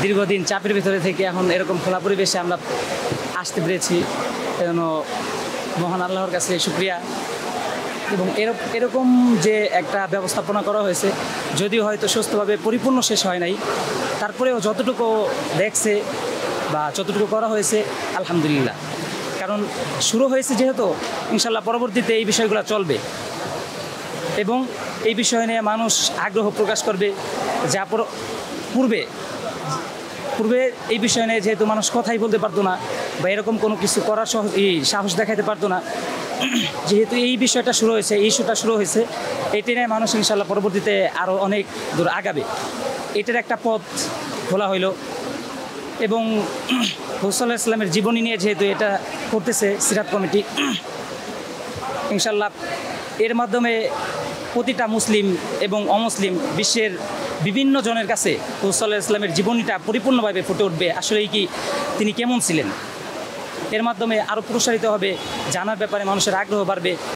দীর্ঘদিন চাপের ভিতরে থেকে এখন এরকম খোলা পরিবেশে আমরা আসতে পেরেছি, এজন্য মহান আল্লাহর কাছে শুকরিয়া। এবং এরকম যে একটা ব্যবস্থাপনা করা হয়েছে, যদিও হয়তো সুস্থভাবে পরিপূর্ণ শেষ হয় নাই, তারপরেও যতটুকু দেখছে বা যতটুকু করা হয়েছে আলহামদুলিল্লাহ। কারণ শুরু হয়েছে যেহেতু, ইনশাল্লাহ পরবর্তীতে এই বিষয়গুলো চলবে এবং এই বিষয় নিয়ে মানুষ আগ্রহ প্রকাশ করবে। যা পূর্বে এই বিষয় নিয়ে যেহেতু মানুষ কথাই বলতে পারতো না বা এরকম কোনো কিছু করার সাহস দেখাতে পারতো না, যেহেতু এই বিষয়টা শুরু হয়েছে, এই ইস্যুটা শুরু হয়েছে, এটি নিয়ে মানুষ ইনশাল্লাহ পরবর্তীতে আরও অনেক দূর আগাবে। এটার একটা পথ খোলা হইল। এবং রাসূল সাল্লাল্লাহু আলাইহি ওয়াসাল্লামের জীবনী নিয়ে যেহেতু এটা করতেছে সিরাত কমিটি, ইনশাল্লাহ এর মাধ্যমে প্রতিটা মুসলিম এবং অমুসলিম বিশ্বের বিভিন্ন জনের কাছে রাসূল সাল্লাল্লাহু আলাইহি ওয়াসাল্লামের জীবনীটা পরিপূর্ণভাবে ফুটে উঠবে, আসলেই কি তিনি কেমন ছিলেন। এর মাধ্যমে আরও প্রসারিত হবে, জানার ব্যাপারে মানুষের আগ্রহ বাড়বে।